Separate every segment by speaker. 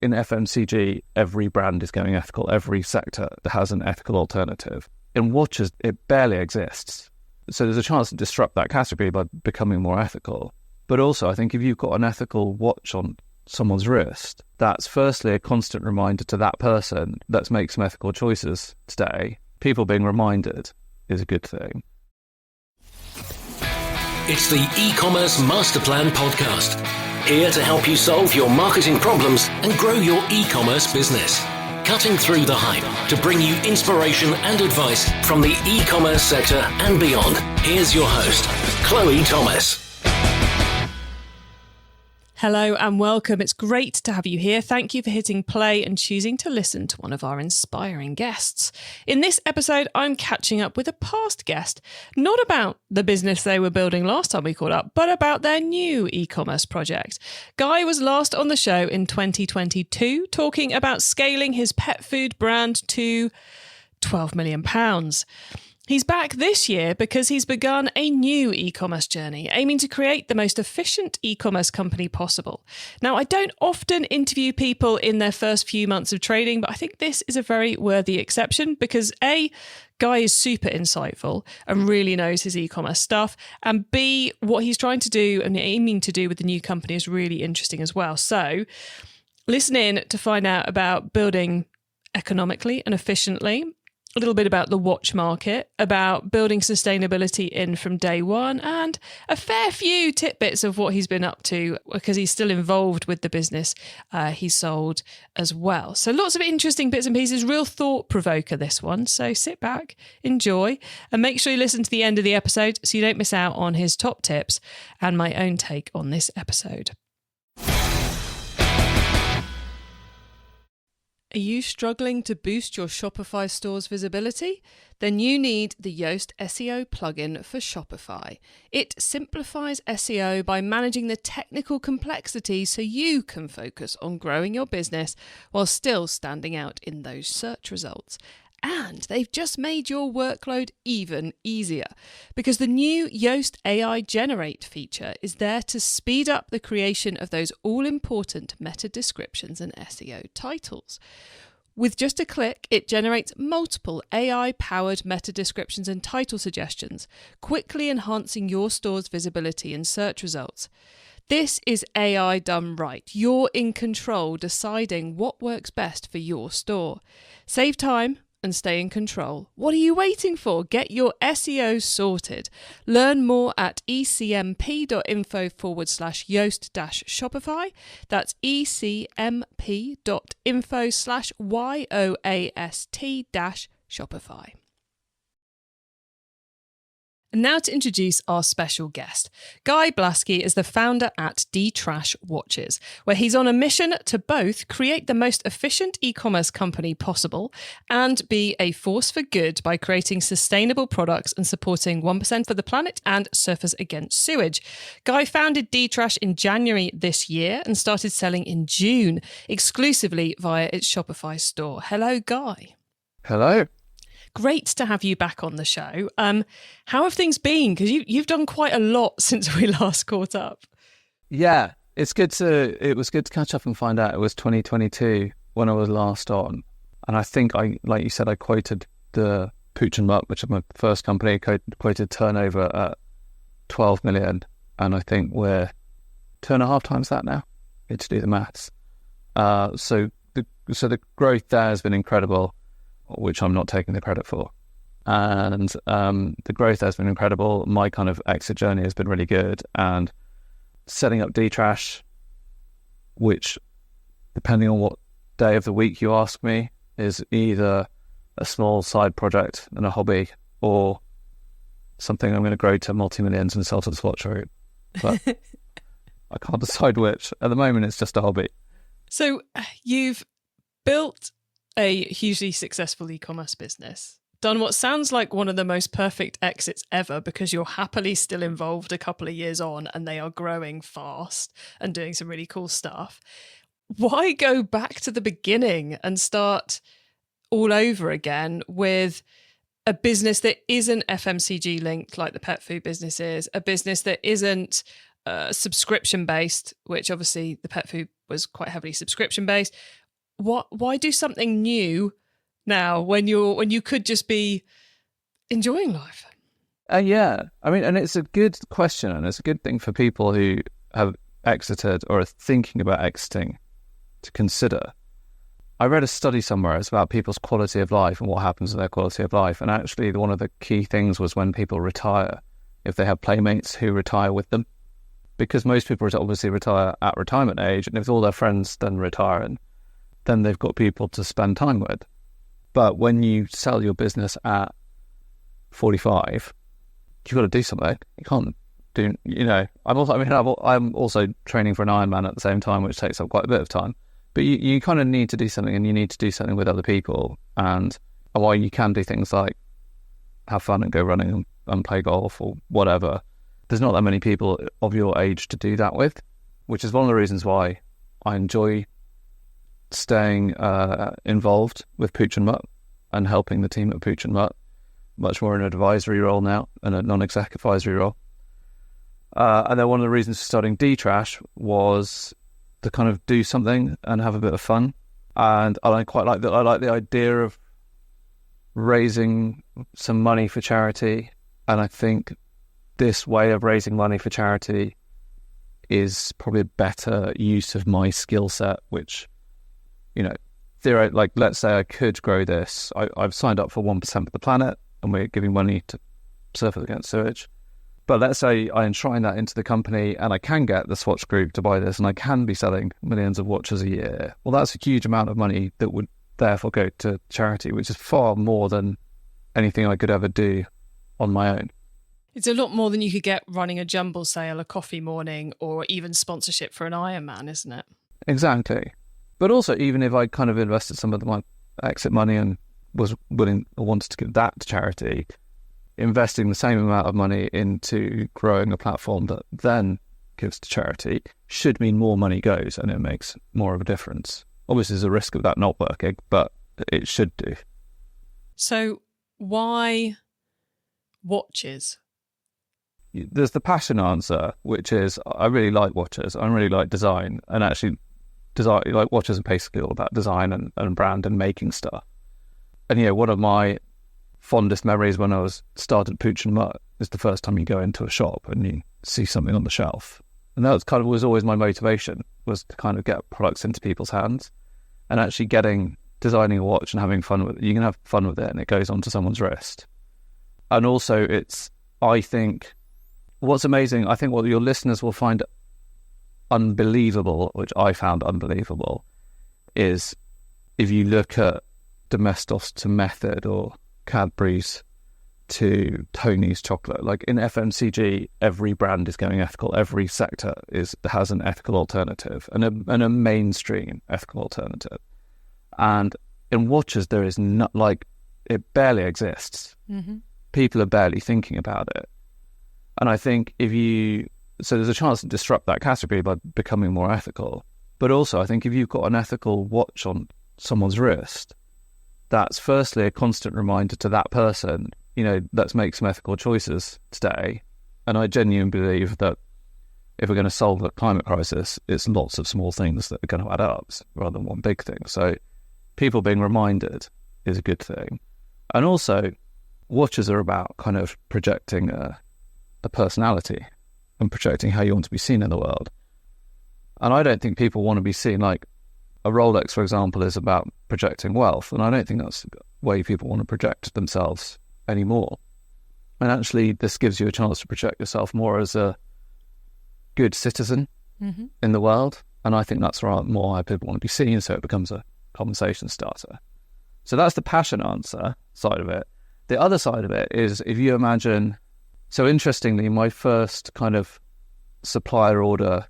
Speaker 1: in FMCG, every brand is going ethical. Every sector has an ethical alternative. In watches, it barely exists. So there's a chance to disrupt that category by becoming more ethical. But also, I think if you've got an ethical watch on someone's wrist, that's firstly a constant reminder to that person, let's make some ethical choices today. People being reminded is a good thing.
Speaker 2: It's the E-commerce Master Plan podcast. Here to help you solve your marketing problems and grow your e-commerce business. Cutting through the hype to bring you inspiration and advice from the e-commerce sector and beyond. Here's your host, Chloe Thomas.
Speaker 3: Hello and welcome. It's great to have you here. Thank you for hitting play and choosing to listen to one of our inspiring guests. In this episode, I'm catching up with a past guest, not about the business they were building last time we caught up, but about their new e-commerce project. Guy was last on the show in 2022, talking about scaling his pet food brand to £12 million. He's back this year because he's begun a new e-commerce journey, aiming to create the most efficient e-commerce company possible. Now, I don't often interview people in their first few months of trading, but I think this is a very worthy exception because A, Guy is super insightful and really knows his e-commerce stuff, and B, what he's trying to do and aiming to do with the new company is really interesting as well. So listen in to find out about building economically and efficiently, a little bit about the watch market, about building sustainability in from day one, and a fair few tidbits of what he's been up to because he's still involved with the business he sold as well. So lots of interesting bits and pieces, real thought provoker this one. So sit back, enjoy, and make sure you listen to the end of the episode so you don't miss out on his top tips and my own take on this episode. Are you struggling to boost your Shopify store's visibility? Then you need the Yoast SEO plugin for Shopify. It simplifies SEO by managing the technical complexity so you can focus on growing your business while still standing out in those search results. And they've just made your workload even easier because the new Yoast AI Generate feature is there to speed up the creation of those all-important meta descriptions and SEO titles. With just a click, it generates multiple AI-powered meta descriptions and title suggestions, quickly enhancing your store's visibility in search results. This is AI done right. You're in control, deciding what works best for your store. Save time and stay in control. What are you waiting for? Get your SEO sorted. Learn more at ecmp.info/Yoast-Shopify. That's ecmp.info/YOAST-Shopify. And now to introduce our special guest. Guy Blaskey is the founder at Detrash Watches, where he's on a mission to both create the most efficient e-commerce company possible and be a force for good by creating sustainable products and supporting 1% for the planet and Surfers Against Sewage. Guy founded Detrash in January this year and started selling in June, exclusively via its Shopify store. Hello, Guy.
Speaker 1: Hello.
Speaker 3: Great to have you back on the show. How have things been? Because you've done quite a lot since we last caught up.
Speaker 1: Yeah, it was good to catch up and find out it was 2022 when I was last on. And I think like you said, I quoted the Pooch and Mutt, which is my first company, quoted turnover at 12 million. And I think we're 2.5 times that now. Need to do the maths. So the growth there has been incredible, which I'm not taking the credit for. And the growth has been incredible. My kind of exit journey has been really good. And setting up Detrash, which, depending on what day of the week you ask me, is either a small side project and a hobby or something I'm going to grow to multi-millions and sell to the sports route. But I can't decide which. At the moment, it's just a hobby.
Speaker 3: So you've built a hugely successful e-commerce business, done what sounds like one of the most perfect exits ever because you're happily still involved a couple of years on and they are growing fast and doing some really cool stuff. Why go back to the beginning and start all over again with a business that isn't FMCG linked like the pet food business is, a business that isn't subscription based, which obviously the pet food was quite heavily subscription based. Why do something new now when you could just be enjoying life?
Speaker 1: Yeah, I mean, and it's a good question, and it's a good thing for people who have exited or are thinking about exiting to consider. I read a study somewhere, it's about people's quality of life and what happens to their quality of life. And actually, one of the key things was when people retire, if they have playmates who retire with them. Because most people obviously retire at retirement age, and if all their friends then retire, and then they've got people to spend time with. But when you sell your business at 45, you've got to do something. You can't do, I'm also training for an Ironman at the same time, which takes up quite a bit of time. But you kind of need to do something, and you need to do something with other people. And while you can do things like have fun and go running and play golf or whatever, there's not that many people of your age to do that with, which is one of the reasons why I enjoy staying involved with Pooch and Mutt and helping the team at Pooch and Mutt, much more in an advisory role now and a non-exec advisory role. And then one of the reasons for starting Detrash was to kind of do something and have a bit of fun. And I quite like that. I like the idea of raising some money for charity. And I think this way of raising money for charity is probably a better use of my skill set, which, like, let's say I could grow this. I've signed up for 1% of the planet, and we're giving money to Surfers Against Sewage. But let's say I enshrine that into the company and I can get the Swatch Group to buy this and I can be selling millions of watches a year. Well, that's a huge amount of money that would therefore go to charity, which is far more than anything I could ever do on my own.
Speaker 3: It's a lot more than you could get running a jumble sale, a coffee morning, or even sponsorship for an Ironman, isn't it?
Speaker 1: Exactly. But also, even if I kind of invested some of my exit money and was willing or wanted to give that to charity, investing the same amount of money into growing a platform that then gives to charity should mean more money goes and it makes more of a difference. Obviously, there's a risk of that not working, but it should do.
Speaker 3: So why watches?
Speaker 1: There's the passion answer, which is I really like watches. I really like design, and actually design, like, watches are basically all about design and brand and making stuff. And one of my fondest memories when I started Pooch and Mutt is the first time you go into a shop and you see something on the shelf. And that was always my motivation, was to kind of get products into people's hands. And actually designing a watch and having fun with it. You can have fun with it and it goes onto someone's wrist. And also I think what's amazing, I think what your listeners will find unbelievable, which I found unbelievable, is if you look at Domestos to Method or Cadbury's to Tony's chocolate. Like in FMCG, every brand is going ethical. Every sector has an ethical alternative and a mainstream ethical alternative. And in watches, there is not, like, it barely exists. Mm-hmm. People are barely thinking about it. And I think so there's a chance to disrupt that category by becoming more ethical. But also, I think if you've got an ethical watch on someone's wrist, that's firstly a constant reminder to that person, let's make some ethical choices today. And I genuinely believe that if we're going to solve the climate crisis, it's lots of small things that are going to add up rather than one big thing. So people being reminded is a good thing. And also, watches are about kind of projecting a personality and projecting how you want to be seen in the world. And I don't think people want to be seen like a Rolex, for example, is about projecting wealth. And I don't think that's the way people want to project themselves anymore. And actually, this gives you a chance to project yourself more as a good citizen in the world. And I think that's more how people want to be seen, so it becomes a conversation starter. So that's the passion answer side of it. The other side of it is, if you imagine, so interestingly, my first kind of supplier order,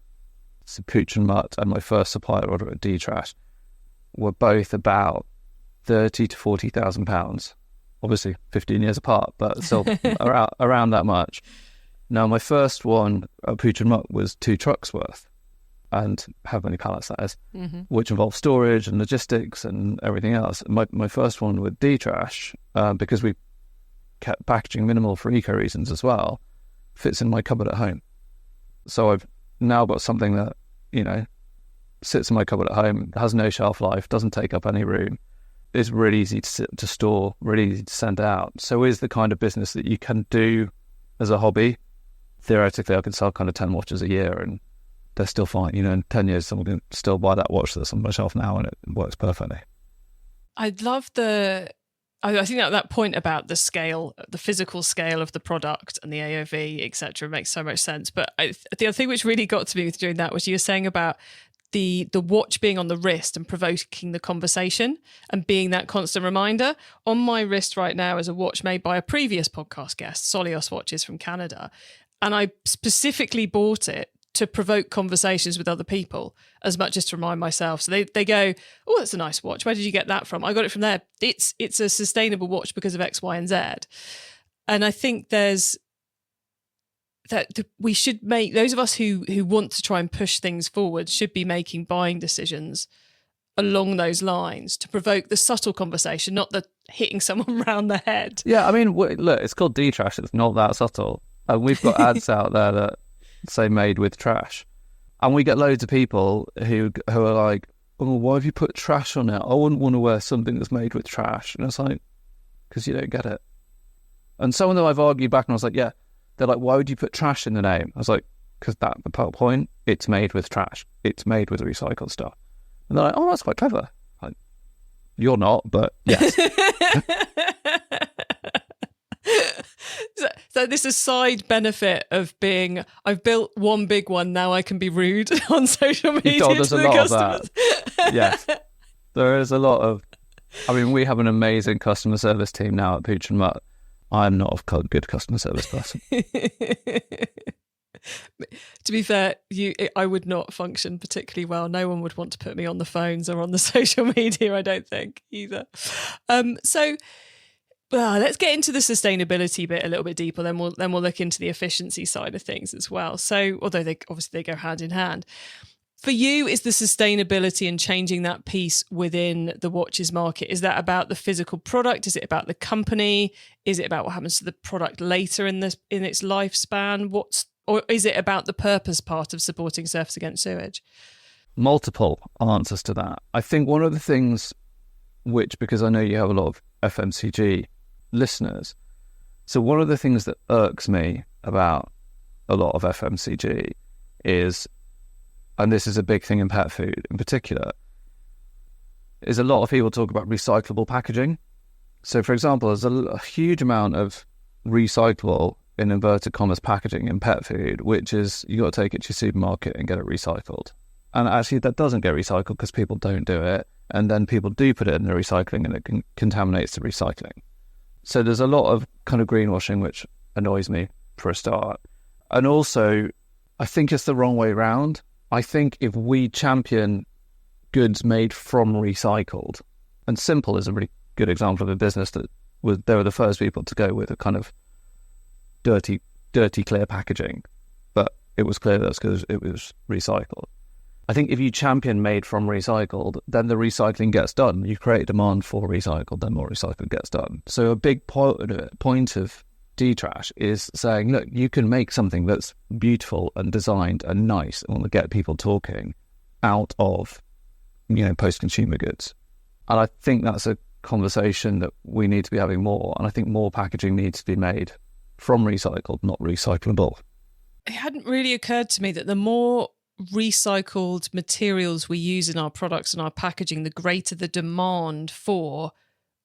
Speaker 1: so Pooch and Mutt, and my first supplier order at Detrash were both about £30,000 to £40,000. Obviously 15 years apart, but still around that much. Now, my first one at Pooch and Mutt was 2 trucks worth, and how many pallets that is, which involved storage and logistics and everything else. My first one with Detrash, because we kept packaging minimal for eco reasons as well, fits in my cupboard at home. So I've now got something that, sits in my cupboard at home, has no shelf life, doesn't take up any room, is really easy to store, really easy to send out. So is the kind of business that you can do as a hobby. Theoretically, I can sell kind of 10 watches a year and they're still fine. In 10 years, someone can still buy that watch that's on my shelf now and it works perfectly.
Speaker 3: I love I think that point about the scale, the physical scale of the product and the AOV, etc., makes so much sense. But the other thing which really got to me with doing that was you were saying about the watch being on the wrist and provoking the conversation and being that constant reminder. On my wrist right now is a watch made by a previous podcast guest, Solios Watches from Canada. And I specifically bought it to provoke conversations with other people as much as to remind myself. So they go, oh, that's a nice watch. Where did you get that from? I got it from there. It's a sustainable watch because of X, Y, and Z. And I think we should make, those of us who want to try and push things forward should be making buying decisions along those lines to provoke the subtle conversation, not the hitting someone round the head.
Speaker 1: Yeah, I mean, look, it's called Detrash. It's not that subtle. And we've got ads out there that say made with trash. And we get loads of people who are like, oh, why have you put trash on it? I wouldn't want to wear something that's made with trash. And it's like, because you don't get it. And some of them I've argued back and I was like, yeah. They're like, why would you put trash in the name? I was like, because that's the point. It's made with trash. It's made with recycled stuff. And they're like, oh, that's quite clever. Like, you're not, but yes.
Speaker 3: So this is a side benefit of being, I've built one big one, now I can be rude on social media to the customers.
Speaker 1: Yes. There is a lot of, we have an amazing customer service team now at Pooch and Mutt. I'm not a good customer service person.
Speaker 3: To be fair, I would not function particularly well. No one would want to put me on the phones or on the social media, I don't think, either. Let's get into the sustainability bit a little bit deeper. Then we'll look into the efficiency side of things as well. So, although they go hand in hand. For you, is the sustainability and changing that piece within the watches market, is that about the physical product? Is it about the company? Is it about what happens to the product later in its lifespan? Or is it about the purpose part of supporting Surfers Against Sewage?
Speaker 1: Multiple answers to that. I think one of the things which, because I know you have a lot of FMCG listeners, so one of the things that irks me about a lot of FMCG is, and this is a big thing in pet food in particular, is a lot of people talk about recyclable packaging. So, for example, there's a huge amount of recyclable, in inverted commas, packaging in pet food, which is you got to take it to your supermarket and get it recycled. And actually that doesn't get recycled because people don't do it. And then people do put it in the recycling and it contaminates the recycling. So there's a lot of kind of greenwashing, which annoys me for a start. And also, I think it's the wrong way around. I think if we champion goods made from recycled, and Simple is a really good example of a business that they were the first people to go with a kind of dirty clear packaging, but it was clear that's because it was recycled. I think if you champion made from recycled, then the recycling gets done. You create demand for recycled, then more recycled gets done. So a big point of Detrash is saying, look, you can make something that's beautiful and designed and nice and will get people talking out of, post-consumer goods. And I think that's a conversation that we need to be having more. And I think more packaging needs to be made from recycled, not recyclable.
Speaker 3: It hadn't really occurred to me that the more recycled materials we use in our products and our packaging, the greater the demand for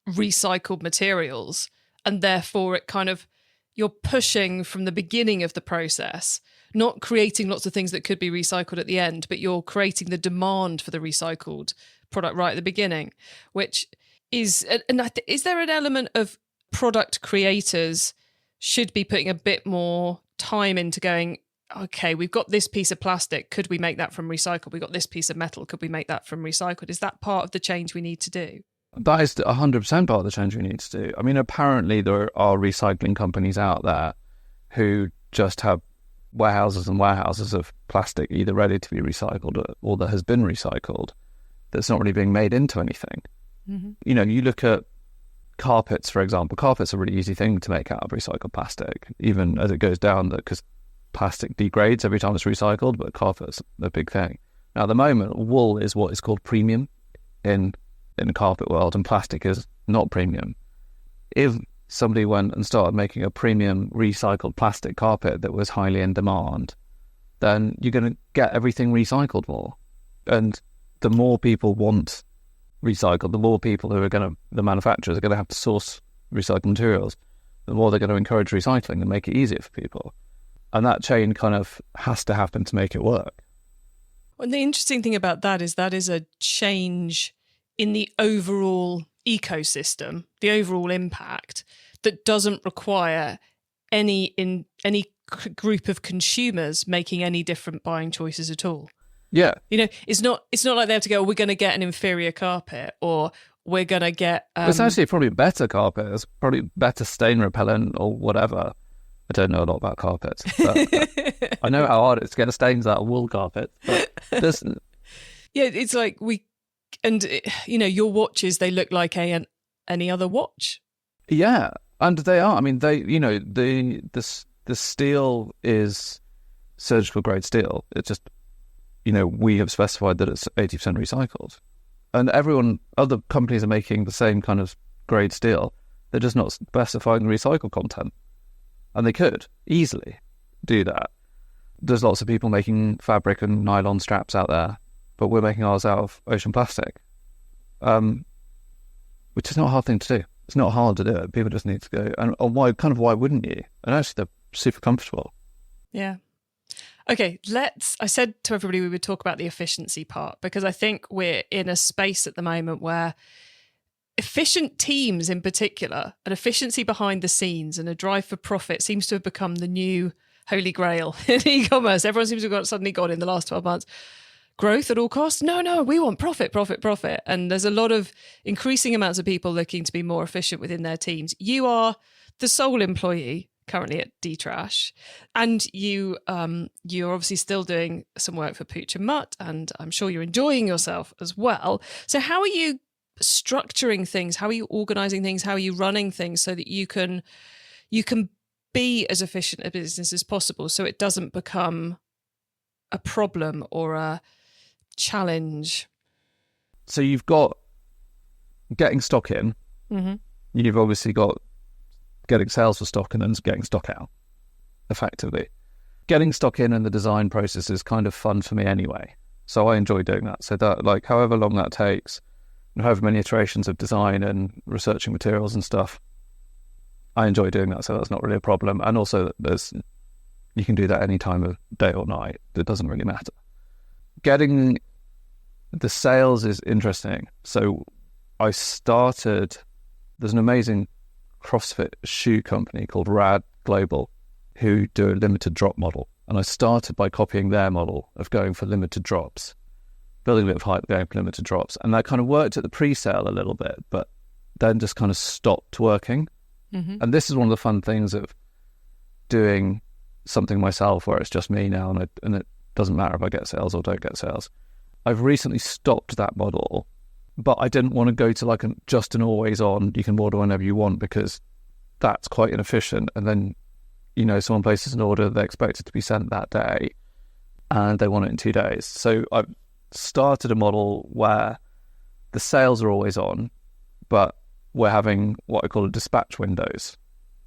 Speaker 3: recycled materials. And therefore it kind of, you're pushing from the beginning of the process, not creating lots of things that could be recycled at the end, but you're creating the demand for the recycled product right at the beginning, which is, is there an element of product creators should be putting a bit more time into going, okay, we've got this piece of plastic, could we make that from recycled? We've got this piece of metal, could we make that from recycled? Is that part of the change we need to do?
Speaker 1: That is 100% part of the change we need to do. I mean, apparently there are recycling companies out there who just have warehouses and warehouses of plastic either ready to be recycled or that has been recycled that's not really being made into anything. Mm-hmm. You look at carpets, for example. Carpets are a really easy thing to make out of recycled plastic, even as it goes down, because plastic degrades every time it's recycled, but carpet's a big thing. Now, at the moment, wool is what is called premium in the carpet world, and plastic is not premium. If somebody went and started making a premium recycled plastic carpet that was highly in demand, then you're going to get everything recycled more. And the more people want recycled, the more people the manufacturers are going to have to source recycled materials, the more they're going to encourage recycling and make it easier for people. And that chain kind of has to happen to make it work.
Speaker 3: Well, the interesting thing about that is a change in the overall ecosystem, the overall impact, that doesn't require any group of consumers making any different buying choices at all.
Speaker 1: Yeah.
Speaker 3: It's not like they have to go, we're going to get an inferior carpet, or we're going to get...
Speaker 1: It's actually probably better carpet. It's probably better stain repellent or whatever. I don't know a lot about carpets, but I know how hard it is to get stains out of wool carpet. But
Speaker 3: yeah, it's like your watches, they look like any other watch.
Speaker 1: Yeah, and they are. I mean, the steel is surgical grade steel. It's just, we have specified that it's 80% recycled. And other companies are making the same kind of grade steel. They're just not specifying the recycled content. And they could easily do that. There's lots of people making fabric and nylon straps out there, but we're making ours out of ocean plastic, which is not a hard thing to do. It's not hard to do it. People just need to go. And why wouldn't you? And actually, they're super comfortable.
Speaker 3: Yeah. Okay, I said to everybody we would talk about the efficiency part, because I think we're in a space at the moment where efficient teams in particular, and efficiency behind the scenes and a drive for profit seems to have become the new holy grail in e-commerce. Everyone seems to have suddenly got in the last 12 months. Growth at all costs? No, we want profit, profit, profit. And there's a lot of increasing amounts of people looking to be more efficient within their teams. You are the sole employee currently at Detrash, and you're obviously still doing some work for Pooch and Mutt, and I'm sure you're enjoying yourself as well. So how are you structuring things? How are you organizing things? How are you running things so that you can be as efficient a business as possible, so it doesn't become a problem or a challenge?
Speaker 1: So you've got getting stock in.
Speaker 3: Mm-hmm.
Speaker 1: You've obviously got getting sales for stock and then getting stock out, effectively. Getting stock in and the design process is kind of fun for me anyway. So I enjoy doing that. So that, like, however long that takes, and however many iterations of design and researching materials and stuff, I enjoy doing that. So that's not really a problem. And also you can do that any time of day or night. It doesn't really matter. Getting the sales is interesting. So there's an amazing CrossFit shoe company called Rad Global who do a limited drop model. And I started by copying their model of going for limited drops, building a bit of hype, going for limited drops. And that kind of worked at the pre-sale a little bit, but then just kind of stopped working.
Speaker 3: Mm-hmm.
Speaker 1: And this is one of the fun things of doing something myself where it's just me now, and it doesn't matter if I get sales or don't get sales. I've recently stopped that model, but I didn't want to go to just an always on, you can order whenever you want, because that's quite inefficient. And then, someone places an order, they expect it to be sent that day and they want it in 2 days. So I've started a model where the sales are always on, but we're having what I call a dispatch windows.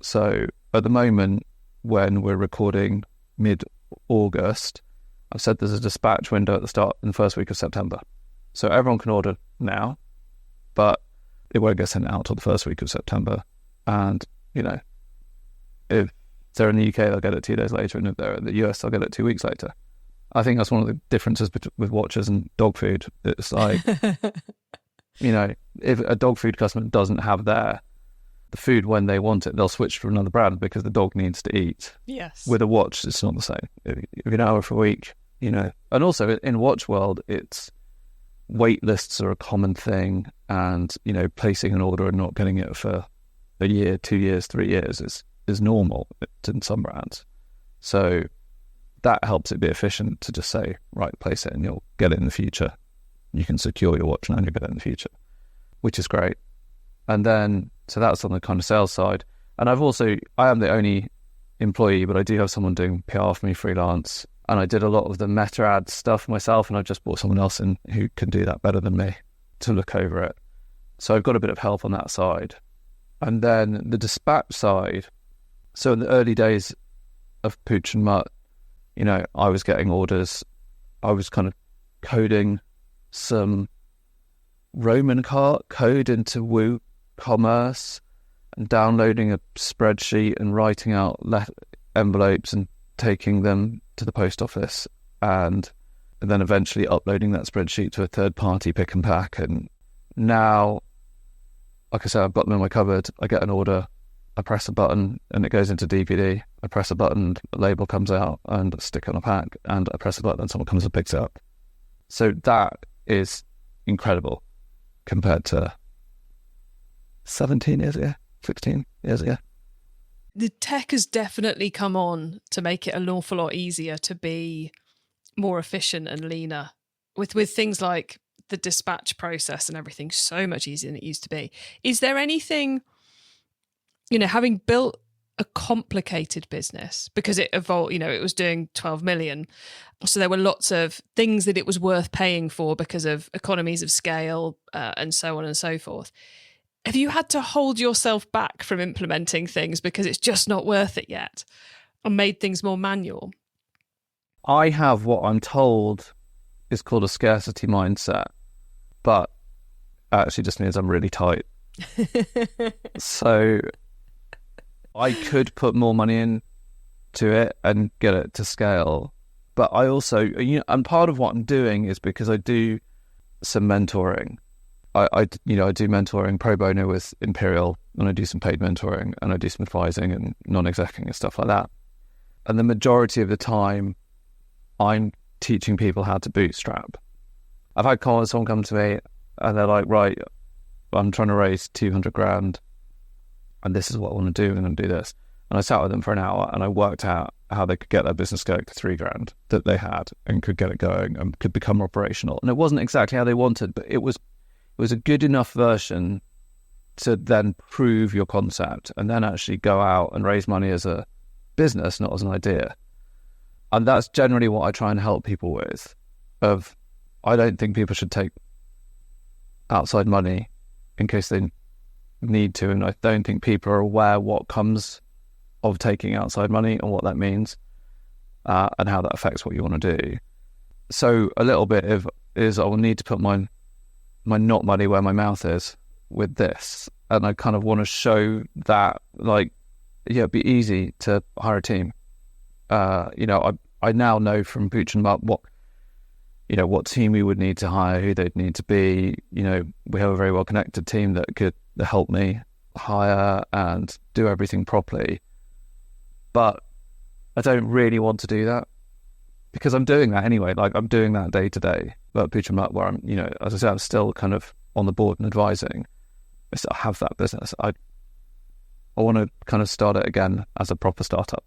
Speaker 1: So at the moment, when we're recording mid-August, I've said there's a dispatch window at the start in the first week of September. So everyone can order now, but it won't get sent out till the first week of September. And, if they're in the UK, they'll get it 2 days later, and if they're in the US, they'll get it 2 weeks later. I think that's one of the differences with watches and dog food. It's like, if a dog food customer doesn't have the food when they want it, they'll switch to another brand because the dog needs to eat.
Speaker 3: Yes.
Speaker 1: With a watch, it's not the same. If you know it for a week, And also in watch world, it's wait lists are a common thing, and placing an order and not getting it for a year, 2 years, 3 years is normal in some brands. So that helps it be efficient to just say, right, place it and you'll get it in the future. You can secure your watch and you'll get it in the future, which is great. And then, so that's on the kind of sales side. And I am the only employee, but I do have someone doing PR for me freelance. And I did a lot of the meta ad stuff myself, and I just brought someone else in who can do that better than me to look over it. So I've got a bit of help on that side. And then the dispatch side. So in the early days of Pooch and Mutt, you know, I was getting orders. I was kind of coding some Roman code into WooCommerce and downloading a spreadsheet and writing out envelopes and taking them to the post office, and then eventually uploading that spreadsheet to a third party pick and pack. And now, like I said, I've got them in my cupboard. I get an order, I press a button and it goes into DPD. I press a button, a label comes out and I stick it on a pack, and I press a button and someone comes and picks it up. So that is incredible compared to 17 years ago, 16 years ago.
Speaker 3: The tech has definitely come on to make it an awful lot easier to be more efficient and leaner with things like the dispatch process and everything so much easier than it used to be. Is there anything, you know, having built a complicated business, because it evolved, you know, it was doing 12 million. So there were lots of things that it was worth paying for because of economies of scale and so on and so forth. Have you had to hold yourself back from implementing things because it's just not worth it yet, or made things more manual?
Speaker 1: I have what I'm told is called a scarcity mindset, but actually just means I'm really tight. So I could put more money into it and get it to scale. But I also, you know, and part of what I'm doing is because I do some mentoring. I do mentoring pro bono with Imperial, and I do some paid mentoring, and I do some advising and non-execing and stuff like that. And the majority of the time, I'm teaching people how to bootstrap. I've had someone come to me and they're like, right, I'm trying to raise 200 grand and this is what I want to do, and I'm going to do this. And I sat with them for an hour and I worked out how they could get their business going to 3 grand that they had and could get it going and could become operational. And it wasn't exactly how they wanted, but it was a good enough version to then prove your concept and then actually go out and raise money as a business, not as an idea. And that's generally what I try and help people with. I don't think people should take outside money in case they need to, and I don't think people are aware what comes of taking outside money and what that means, and how that affects what you want to do. So a little bit is I will need to put my not money where my mouth is with this, and I kind of want to show that, like, yeah, it'd be easy to hire a team. I now know from Pooch and Mutt what team we would need to hire, who they'd need to be. You know, we have a very well connected team that could help me hire and do everything properly. But I don't really want to do that because I'm doing that anyway. Like, I'm doing that day to day. But Pooch and Mutt, where I'm, you know, as I said, I'm still kind of on the board and advising. I still have that business. I want to kind of start it again as a proper startup.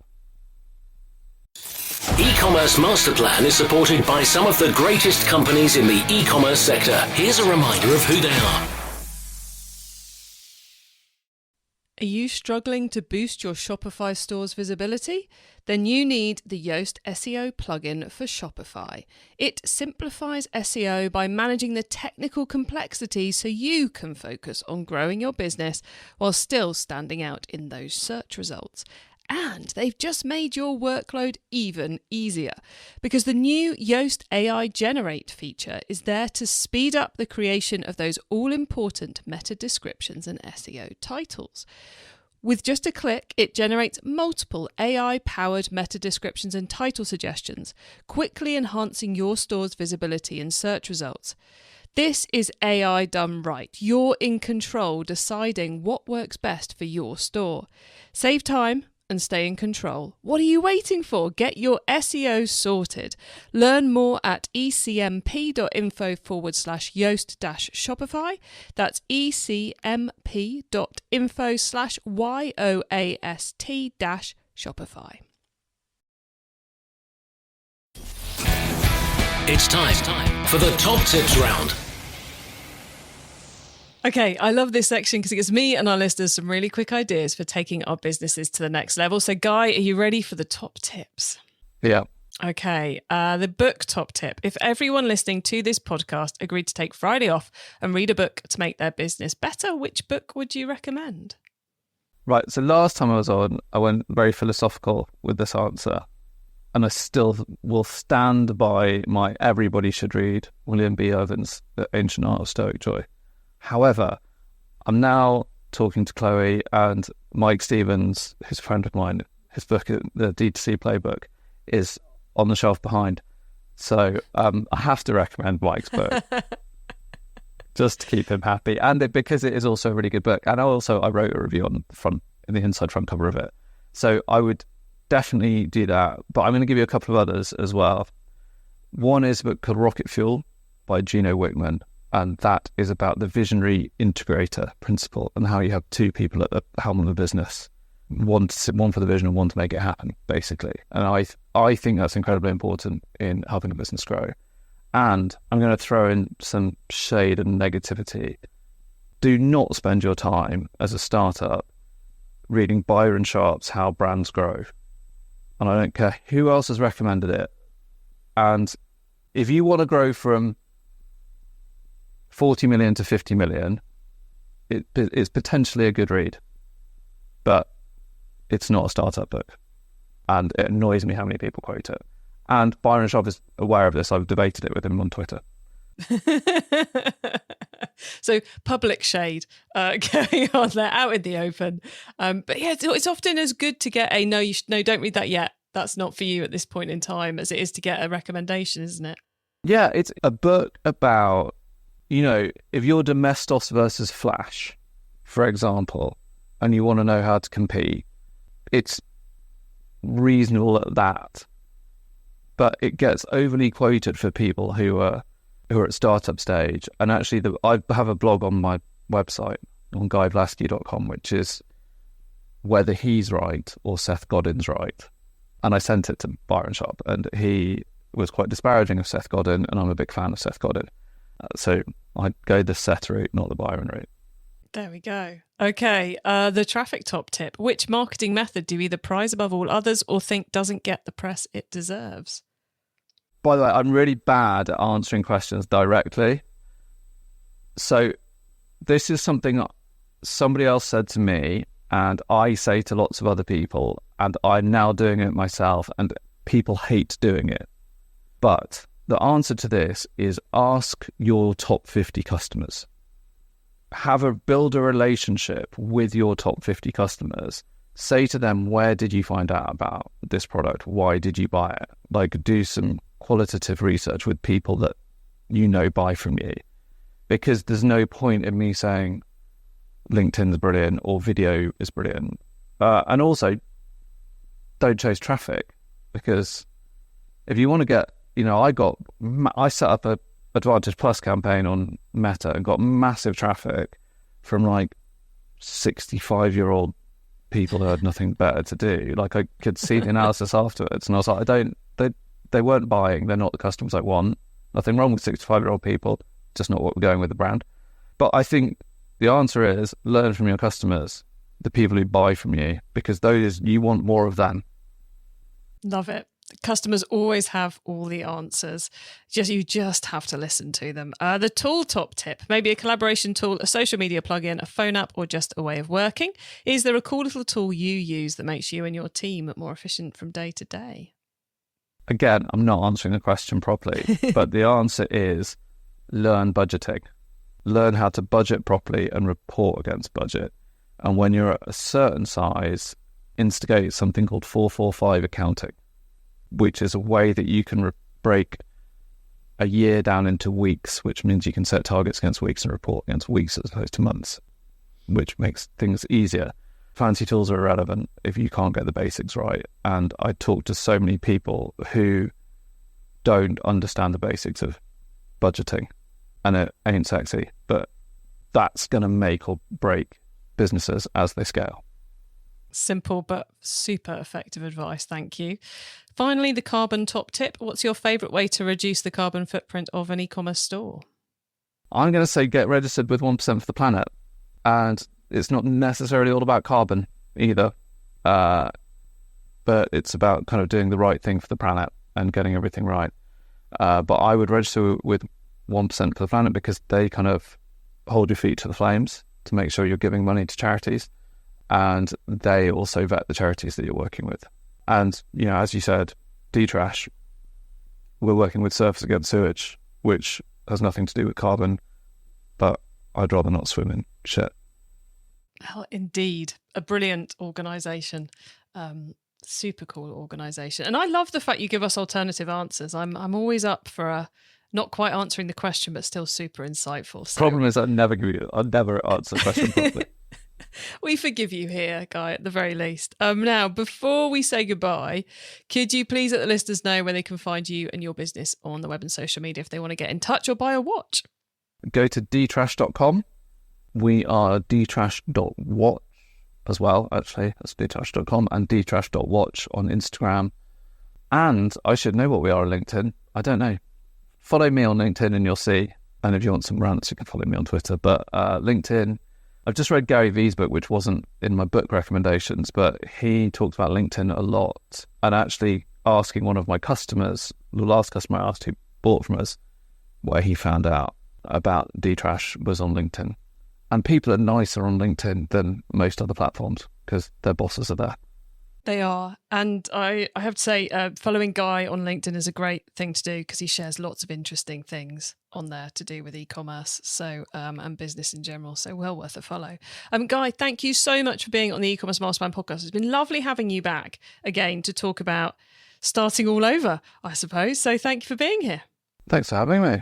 Speaker 2: E-commerce Master Plan is supported by some of the greatest companies in the e-commerce sector. Here's a reminder of who they are.
Speaker 3: Are you struggling to boost your Shopify store's visibility? Then you need the Yoast SEO plugin for Shopify. It simplifies SEO by managing the technical complexity so you can focus on growing your business while still standing out in those search results. And they've just made your workload even easier because the new Yoast AI Generate feature is there to speed up the creation of those all-important meta descriptions and SEO titles. With just a click, it generates multiple AI-powered meta descriptions and title suggestions, quickly enhancing your store's visibility in search results. This is AI done right. You're in control, deciding what works best for your store. Save time and stay in control. What are you waiting for? Get your SEO sorted. Learn more at ecmp.info/Yoast-Shopify. That's ecmp.info/YOAST-Shopify. It's
Speaker 2: time for the top tips round.
Speaker 3: Okay, I love this section because it gives me and our listeners some really quick ideas for taking our businesses to the next level. So, Guy, are you ready for the top tips?
Speaker 1: Yeah.
Speaker 3: Okay, the book top tip. If everyone listening to this podcast agreed to take Friday off and read a book to make their business better, which book would you recommend?
Speaker 1: Right, so last time I was on, I went very philosophical with this answer. And I still will stand by my everybody should read William B. Irvin's The Ancient Art of Stoic Joy. However, I'm now talking to Chloe and Mike Stevens, who's a friend of mine. His book, the D2C Playbook, is on the shelf behind. So I have to recommend Mike's book just to keep him happy. And because it is also a really good book. And I wrote a review on the inside front cover of it. So I would definitely do that. But I'm going to give you a couple of others as well. One is a book called Rocket Fuel by Gino Wickman. And that is about the visionary integrator principle and how you have two people at the helm of a business, one for the vision and one to make it happen, basically. And I think that's incredibly important in helping a business grow. And I'm going to throw in some shade and negativity. Do not spend your time as a startup reading Byron Sharp's How Brands Grow. And I don't care who else has recommended it. And if you want to grow from 40 million to 50 million, it's potentially a good read, but it's not a startup book. And it annoys me how many people quote it. And Byron Sharp is aware of this. I've debated it with him on Twitter.
Speaker 3: So public shade going on there, out in the open. But yeah, it's often as good to get a no, don't read that yet. That's not for you at this point in time, as it is to get a recommendation, isn't it? Yeah,
Speaker 1: it's a book about, if you're Domestos versus Flash, for example, and you want to know how to compete, it's reasonable at that. But it gets overly quoted for people who are at startup stage. And actually, I have a blog on my website on guyblaskey.com, which is whether he's right or Seth Godin's right. And I sent it to Byron Sharp, and he was quite disparaging of Seth Godin, and I'm a big fan of Seth Godin. So I'd go the Seth route, not the Byron route.
Speaker 3: There we go. Okay, the traffic top tip. Which marketing method do you either prize above all others or think doesn't get the press it deserves?
Speaker 1: By the way, I'm really bad at answering questions directly. So this is something somebody else said to me, and I say to lots of other people, and I'm now doing it myself, and people hate doing it. But the answer to this is ask your top 50 customers. Build a relationship with your top 50 customers. Say to them, where did you find out about this product? Why did you buy it? Like, do some qualitative research with people that buy from you. Because there's no point in me saying LinkedIn's brilliant or video is brilliant. And also, don't chase traffic. Because if you want to get, I set up a Advantage Plus campaign on Meta and got massive traffic from 65-year-old people who had nothing better to do. Like, I could see the analysis afterwards, and I was like, they weren't buying. They're not the customers I want. Nothing wrong with 65-year-old people, just not what we're going with the brand. But I think the answer is learn from your customers, the people who buy from you, because you want more of them.
Speaker 3: Love it. Customers always have all the answers. You just have to listen to them. The tool top tip, maybe a collaboration tool, a social media plugin, a phone app, or just a way of working. Is there a cool little tool you use that makes you and your team more efficient from day to day?
Speaker 1: Again, I'm not answering the question properly, but the answer is learn budgeting. Learn how to budget properly and report against budget. And when you're at a certain size, instigate something called 445 accounting, which is a way that you can break a year down into weeks, which means you can set targets against weeks and report against weeks as opposed to months, which makes things easier. Fancy tools are irrelevant if you can't get the basics right. And I talk to so many people who don't understand the basics of budgeting, and it ain't sexy, but that's going to make or break businesses as they scale.
Speaker 3: Simple but super effective advice. Thank you. Finally, the carbon top tip. What's your favourite way to reduce the carbon footprint of an e-commerce store?
Speaker 1: I'm going to say get registered with 1% for the planet. And it's not necessarily all about carbon either. But it's about kind of doing the right thing for the planet and getting everything right. But I would register with 1% for the planet because they kind of hold your feet to the flames to make sure you're giving money to charities. And they also vet the charities that you're working with. And, you know, as you said, Detrash, we're working with Surfers Against Sewage, which has nothing to do with carbon, but I'd rather not swim in shit.
Speaker 3: Well, indeed. A brilliant organisation. Super cool organisation. And I love the fact you give us alternative answers. I'm always up for not quite answering the question, but still super insightful. So.
Speaker 1: Problem is I'd never answer the question properly.
Speaker 3: We forgive you here, Guy, at the very least. Now, before we say goodbye, could you please let the listeners know where they can find you and your business on the web and social media if they want to get in touch or buy a watch?
Speaker 1: Go to detrash.com. We are detrash.watch as well, actually. That's detrash.com and detrash.watch on Instagram. And I should know what we are on LinkedIn. I don't know. Follow me on LinkedIn and you'll see. And if you want some rants, you can follow me on Twitter. But LinkedIn... I've just read Gary Vee's book, which wasn't in my book recommendations, but he talks about LinkedIn a lot. And actually asking one of my customers, the last customer I asked who bought from us, where he found out about Detrash was on LinkedIn. And people are nicer on LinkedIn than most other platforms because their bosses are there.
Speaker 3: They are. And I have to say, following Guy on LinkedIn is a great thing to do because he shares lots of interesting things on there to do with e-commerce and business in general. So well worth a follow. Guy, thank you so much for being on the E-commerce Masterplan podcast. It's been lovely having you back again to talk about starting all over, I suppose. So thank you for being here.
Speaker 1: Thanks for having me.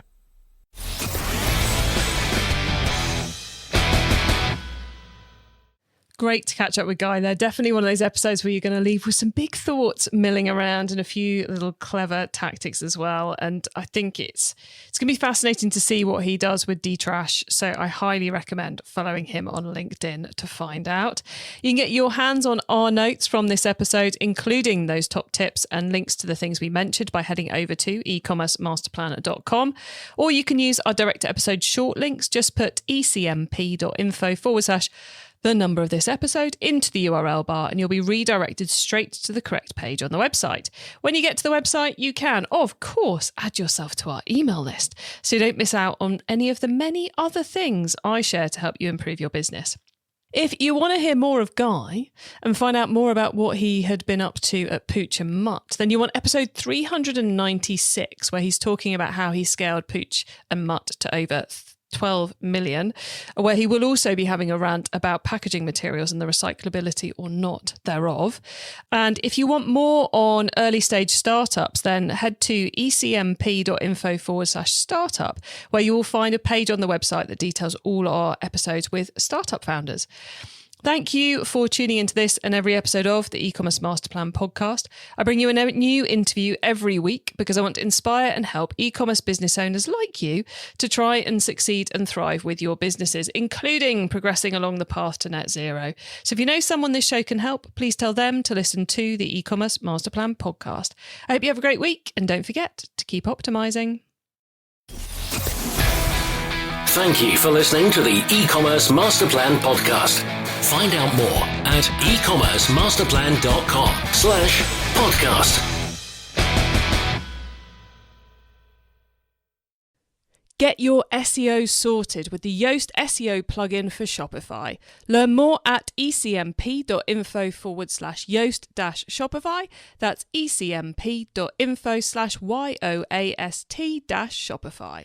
Speaker 3: Great to catch up with Guy there. Definitely one of those episodes where you're going to leave with some big thoughts milling around and a few little clever tactics as well. And I think it's going to be fascinating to see what he does with Detrash. So I highly recommend following him on LinkedIn to find out. You can get your hands on our notes from this episode, including those top tips and links to the things we mentioned by heading over to ecommercemasterplan.com. Or you can use our direct episode short links. Just put ecmp.info/ the number of this episode into the URL bar and you'll be redirected straight to the correct page on the website. When you get to the website, you can, of course, add yourself to our email list so you don't miss out on any of the many other things I share to help you improve your business. If you want to hear more of Guy and find out more about what he had been up to at Pooch and Mutt, then you want episode 396, where he's talking about how he scaled Pooch and Mutt to over 12 million, where he will also be having a rant about packaging materials and the recyclability or not thereof. And if you want more on early stage startups, then head to ecmp.info/startup, where you will find a page on the website that details all our episodes with startup founders. Thank you for tuning into this and every episode of the E-commerce Masterplan podcast. I bring you a new interview every week because I want to inspire and help e-commerce business owners like you to try and succeed and thrive with your businesses, including progressing along the path to net zero. So if you know someone this show can help, please tell them to listen to the E-commerce Masterplan podcast. I hope you have a great week and don't forget to keep optimizing.
Speaker 2: Thank you for listening to the E-commerce Masterplan podcast. Find out more at ecommercemasterplan.com/podcast.
Speaker 3: Get your SEO sorted with the Yoast SEO plugin for Shopify. Learn more at ecmp.info/Yoast-Shopify. That's ecmp.info/YOAST-Shopify.